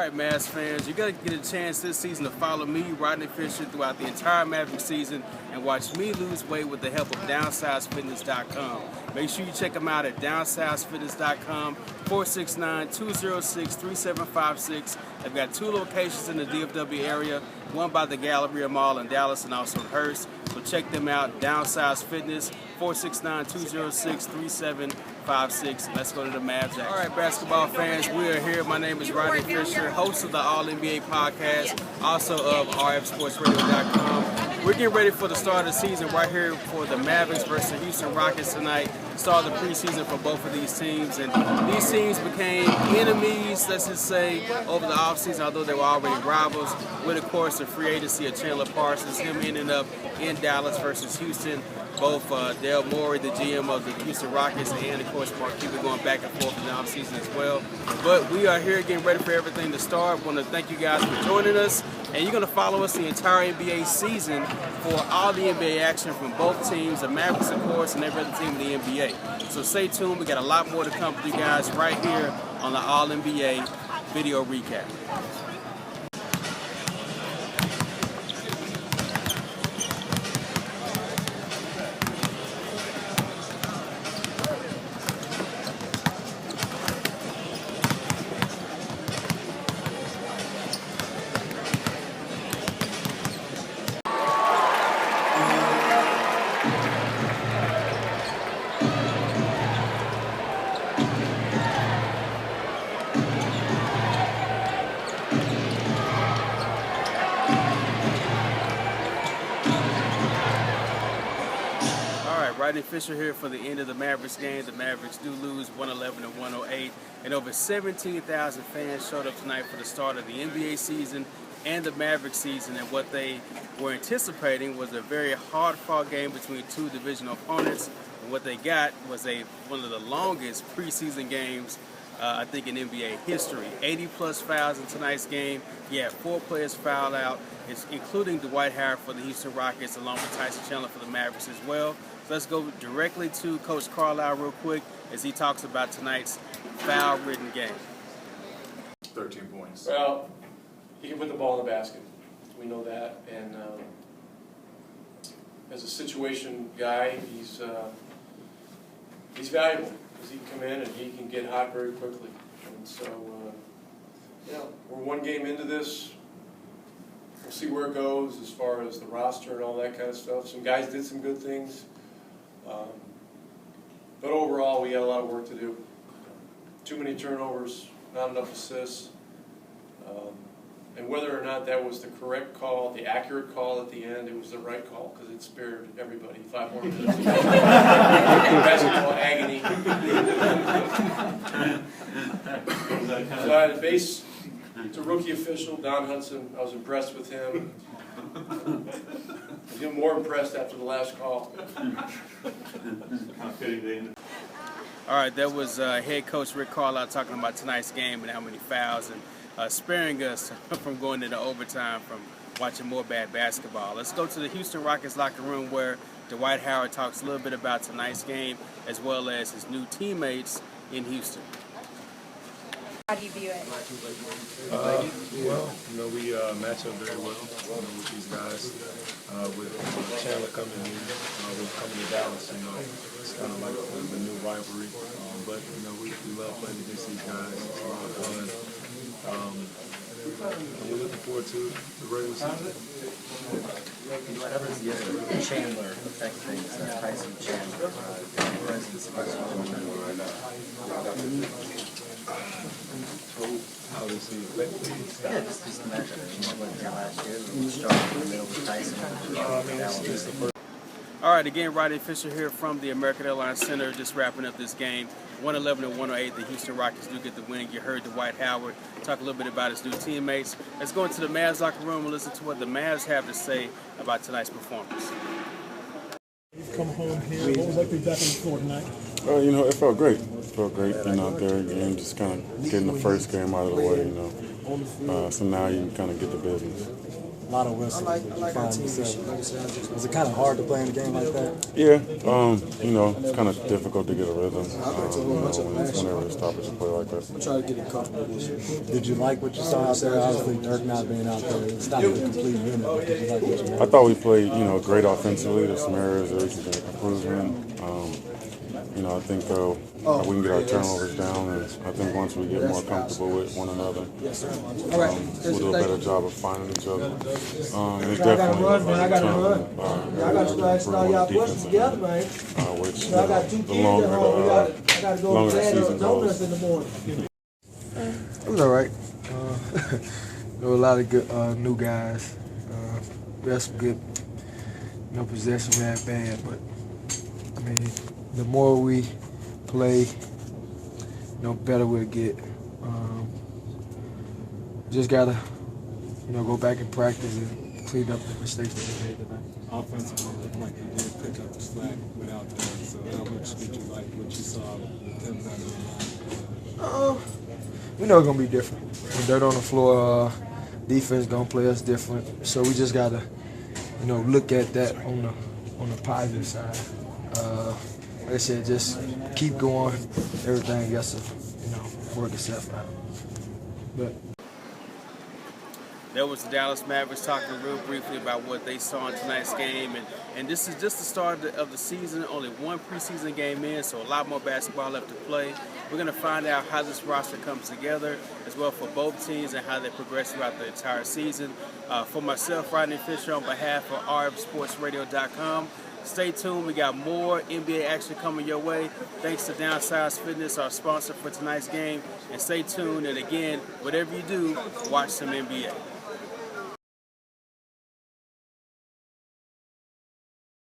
right, Mavs fans, you're going to get a chance this season to follow me, Rodney Fisher, throughout the entire Mavericks season and watch me lose weight with the help of downsizefitness.com. Make sure you check them out at downsizefitness.com, 469-206-3756. They've got 2 locations in the DFW area, one by the Galleria Mall in Dallas and also in Hurst. So check them out, Downsize Fitness, 469-206-3756. Let's go to the Mavs action. All right, basketball fans, we are here. My name is Rodney Fisher, host of the All-NBA podcast, also of rfsportsradio.com. We're getting ready for the start of the season right here for the Mavericks versus the Houston Rockets tonight. Start of the preseason for both of these teams. And these teams became enemies, let's just say, over the offseason, although they were already rivals, with, of course, the free agency of Chandler Parsons, him ending up in Dallas versus Houston. Both Dale Morey, the GM of the Houston Rockets, and, of course, Mark Cuban going back and forth in the offseason as well. But we are here getting ready for everything to start. I want to thank you guys for joining us. And you're going to follow us the entire NBA season for all the NBA action from both teams, the Mavericks, of course, and every other team in the NBA. So stay tuned. We got a lot more to come for you guys right here on the All-NBA video recap. Rodney Fisher here for the end of the Mavericks game. The Mavericks do lose 111-108, and over 17,000 fans showed up tonight for the start of the NBA season and the Mavericks season. And what they were anticipating was a very hard-fought game between 2 divisional opponents. And what they got was one of the longest preseason games, I think, in NBA history. 80-plus fouls in tonight's game. You had 4 players fouled out, including Dwight Howard for the Houston Rockets, along with Tyson Chandler for the Mavericks as well. So let's go directly to Coach Carlisle real quick as he talks about tonight's foul-ridden game. 13 points. Well, he can put the ball in the basket. We know that. And as a situation guy, he's valuable because he can come in and he can get hot very quickly. And so, we're 1 game into this. We'll see where it goes as far as the roster and all that kind of stuff. Some guys did some good things. But overall, we got a lot of work to do. Too many turnovers, not enough assists. And whether or not that was the correct call, the accurate call at the end, it was the right call because it spared everybody 5 more minutes. Basketball agony. So I had a base to rookie official, Don Hudson. I was impressed with him. I'm more impressed after the last call. All right, that was head coach Rick Carlisle talking about tonight's game and how many fouls and sparing us from going into overtime from watching more bad basketball. Let's go to the Houston Rockets locker room where Dwight Howard talks a little bit about tonight's game as well as his new teammates in Houston. How do you view it? We match up very well with these guys. With Chandler coming in, with coming to Dallas, it's kind of like the new rivalry. But we love playing against these guys. It's a lot of fun. We're looking forward to the regular season. How does Chandler affect things? Tyson Chandler, presence How does he affect things? Yeah, just imagine he went here last year. We started in the middle with Tyson. All right, again, Rodney Fisher here from the American Airlines Center, just wrapping up this game. 111-108, the Houston Rockets do get the win. You heard Dwight Howard talk a little bit about his new teammates. Let's go into the Mavs locker room and listen to what the Mavs have to say about tonight's performance. You've come home here. What was like to be back on the floor tonight? It felt great. Being out there again, just kind of getting the first game out of the way, So now you can kind of get the business. A lot of whistles. But you find yourself. Was it kind of hard to play in a game like that? Yeah, you know, it's kind of difficult to get a rhythm. You know, whenever the stoppage to play like that. Try to get it comfortable this year. Did you like what you saw out there? Obviously, Dirk not being out there, it's not a complete unit. But did you like what you saw? I thought we played, you know, great offensively. There's some areas that we can improve in. You know, I think we can get our turnovers down, and I think once we get more comfortable with one another, we'll do a better job of finding each other. It's definitely a turn which the longer the season goes. It was all right. There were a lot of good new guys. We had some good, possession we had bad, but I mean, the more we play, better we'll get. Just gotta, go back and practice and clean up the mistakes that we made tonight. Offensively, it looked like you did pick up the slack without that. So how much did you like what you saw with them not in We know it's gonna be different. When they're on the floor, defense gonna play us different. So we just gotta, look at that on the positive side. Like I said, just keep going. Everything else will, work itself out. But There was the Dallas Mavericks talking real briefly about what they saw in tonight's game, and this is just the start of the season. Only one preseason game in, so a lot more basketball left to play. We're going to find out how this roster comes together, as well for both teams, and how they progress throughout the entire season. For myself, Rodney Fisher, on behalf of rfsportsradio.com, stay tuned. We got more NBA action coming your way. Thanks to Downsize Fitness, our sponsor for tonight's game. And stay tuned. And again, whatever you do, watch some NBA.